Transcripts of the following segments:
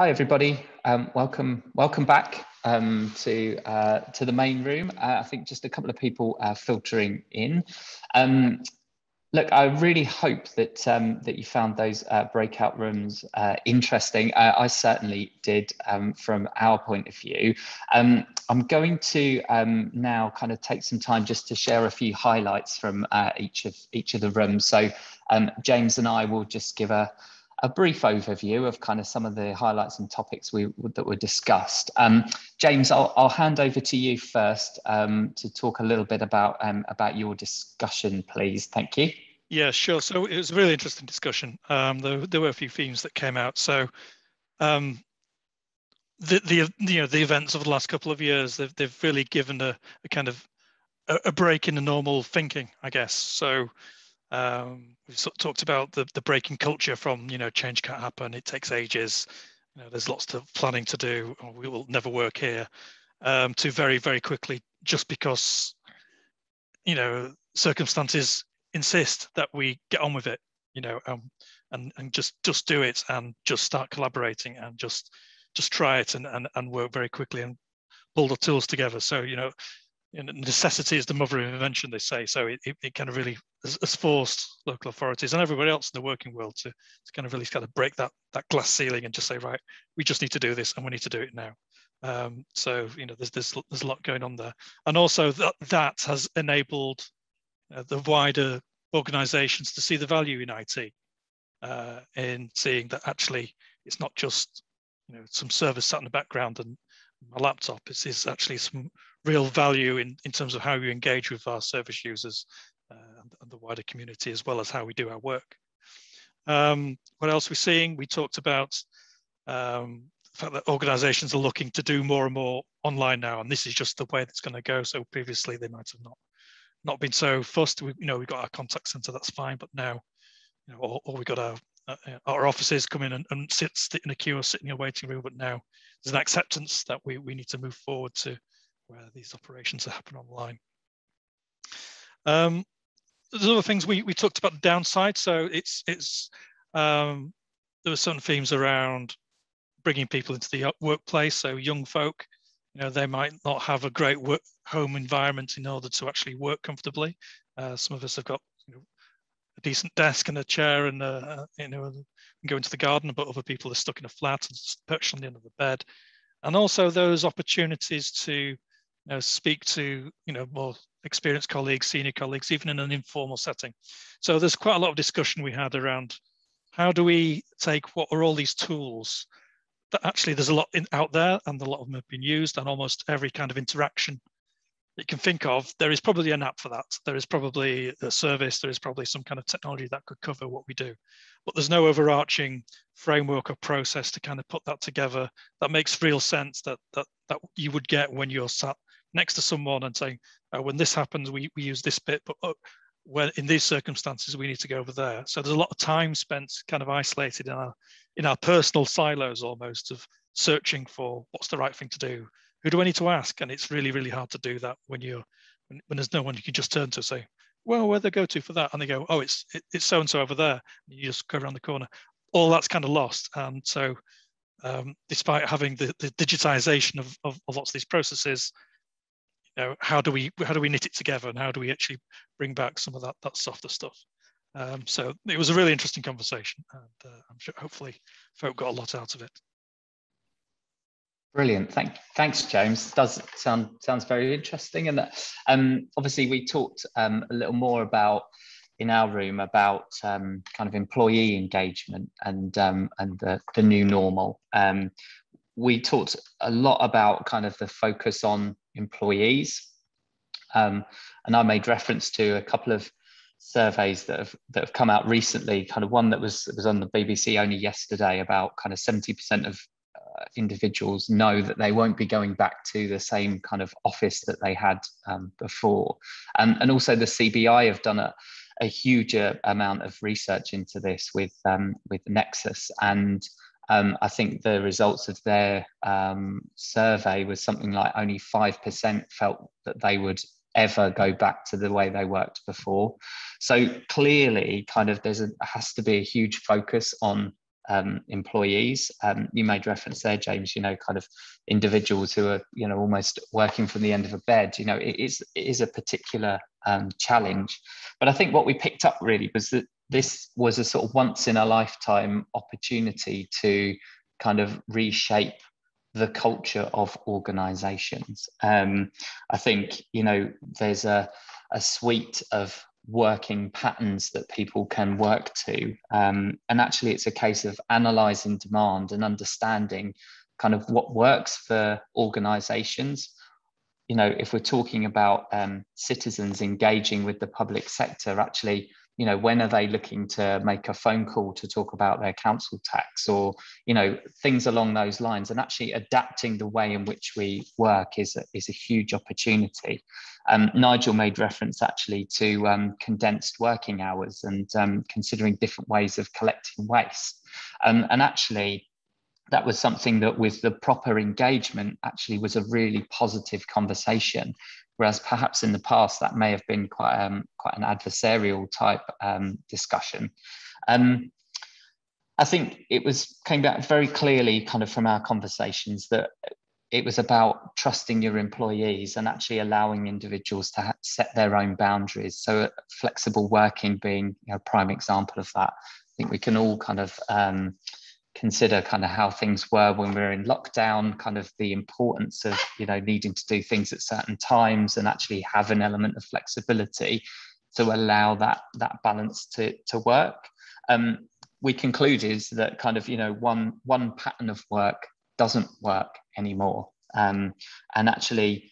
Hi everybody, welcome back to the main room. I think just a couple of people filtering in. Look, I really hope that that you found those breakout rooms interesting. I certainly did from our point of view. I'm going to now kind of take some time just to share a few highlights from each of the rooms. So James and I will just give a brief overview of kind of some of the highlights and topics that were discussed. James, I'll hand over to you first to talk a little bit about your discussion, please. Thank you. Yeah, sure. So it was a really interesting discussion. There were a few themes that came out. So the events of the last couple of years, they've really given a kind of a break in the normal thinking, I guess. So we've sort of talked about the breaking culture from, change can't happen, it takes ages, there's lots of planning to do, or we will never work here, to very, very quickly, just because, circumstances insist that we get on with it, and just do it and just start collaborating and just try it and work very quickly and pull the tools together. So, necessity is the mother of invention, they say. So it kind of really has forced local authorities and everybody else in the working world to kind of really break that glass ceiling and just say, right, we just need to do this and we need to do it now. So there's a lot going on there, and also that has enabled the wider organisations to see the value in IT, in seeing that actually it's not just some service sat in the background and my laptop. It's actually some real value in terms of how you engage with our service users and the wider community, as well as how we do our work. What else are we seeing? We talked about the fact that organisations are looking to do more and more online now, and this is just the way that's going to go. So previously they might have not been so fussed. We've got our contact centre, that's fine, but now, or we got our offices come in and sit in a queue or sit in a waiting room, but now there's an acceptance that we need to move forward to where these operations are happening online. There's other things we talked about the downside. So there were certain themes around bringing people into the workplace. So young folk, they might not have a great home environment in order to actually work comfortably. Some of us have got a decent desk and a chair and go into the garden, but other people are stuck in a flat and perched on the end of the bed. And also those opportunities to speak to more experienced colleagues, senior colleagues, even in an informal setting. So there's quite a lot of discussion we had around how do we take what are all these tools that actually there's a lot out there, and a lot of them have been used, and almost every kind of interaction you can think of, there is probably an app for that. There is probably a service, there is probably some kind of technology that could cover what we do. But there's no overarching framework or process to kind of put that together that makes real sense that you would get when you're sat next to someone and saying, when this happens, we use this bit, but when in these circumstances, we need to go over there. So there's a lot of time spent kind of isolated in our personal silos almost, of searching for what's the right thing to do. Who do I need to ask? And it's really, really hard to do that when there's no one you can just turn to, say, well, where they go to for that? And they go, oh, it's so-and-so over there. And you just go around the corner. All that's kind of lost. And so despite having the digitization of lots of these processes, how do we knit it together, and how do we actually bring back some of that softer stuff? So it was a really interesting conversation, and I'm sure hopefully folk got a lot out of it. Brilliant. Thanks, James. Does sounds very interesting. And obviously we talked a little more about in our room about kind of employee engagement and the new normal. We talked a lot about kind of the focus on employees, and I made reference to a couple of surveys that have come out recently. Kind of one that was on the BBC only yesterday about kind of 70% of individuals know that they won't be going back to the same kind of office that they had before, and also the CBI have done a huge amount of research into this with Nexus, and I think the results of their survey was something like only 5% felt that they would ever go back to the way they worked before. So clearly, kind of has to be a huge focus on employees. You made reference there, James, you know, kind of individuals who are, you know, almost working from the end of a bed. You know, it is a particular challenge. But I think what we picked up really was that this was a sort of once in a lifetime opportunity to kind of reshape the culture of organizations. I think, you know, there's a suite of working patterns that people can work to. And actually it's a case of analysing demand and understanding kind of what works for organisations. You know, if we're talking about citizens engaging with the public sector, actually, you know, when are they looking to make a phone call to talk about their council tax, or, you know, things along those lines, and actually adapting the way in which we work is a huge opportunity. Nigel made reference actually to condensed working hours and considering different ways of collecting waste. And actually, that was something that with the proper engagement actually was a really positive conversation. Whereas perhaps in the past that may have been quite an adversarial type discussion. I think came back very clearly kind of from our conversations that it was about trusting your employees and actually allowing individuals to set their own boundaries. So flexible working being, you know, a prime example of that. I think we can all kind of consider kind of how things were when we were in lockdown, kind of the importance of, you know, needing to do things at certain times and actually have an element of flexibility to allow that balance to work. We concluded that kind of, you know, one pattern of work doesn't work anymore, and actually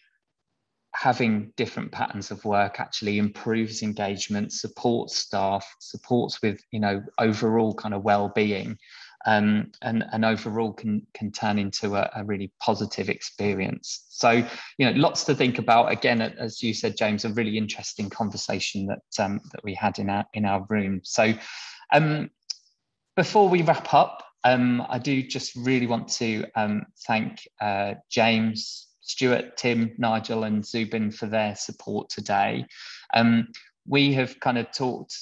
having different patterns of work actually improves engagement, supports staff, supports with, you know, overall kind of well-being. And overall can turn into a really positive experience. So, you know, lots to think about. Again, as you said, James, a really interesting conversation that we had in our room. So, before we wrap up, I do just really want to thank James, Stuart, Tim, Nigel, and Zubin for their support today. We have kind of talked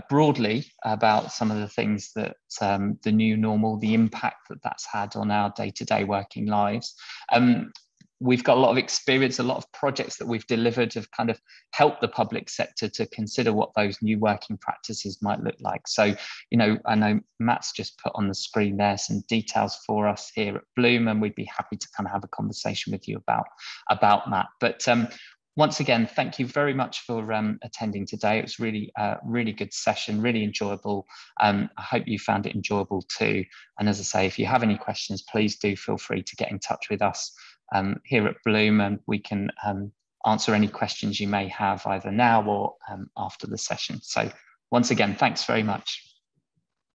broadly about some of the things that the new normal, the impact that that's had on our day-to-day working lives. We've got a lot of experience, a lot of projects that we've delivered have kind of helped the public sector to consider what those new working practices might look like. So, you know, I know Matt's just put on the screen there some details for us here at Bloom, and we'd be happy to kind of have a conversation with you about that. But once again, thank you very much for attending today. It was really, really good session, really enjoyable. I hope you found it enjoyable too. And as I say, if you have any questions, please do feel free to get in touch with us here at Bloom, and we can answer any questions you may have either now or after the session. So once again, thanks very much.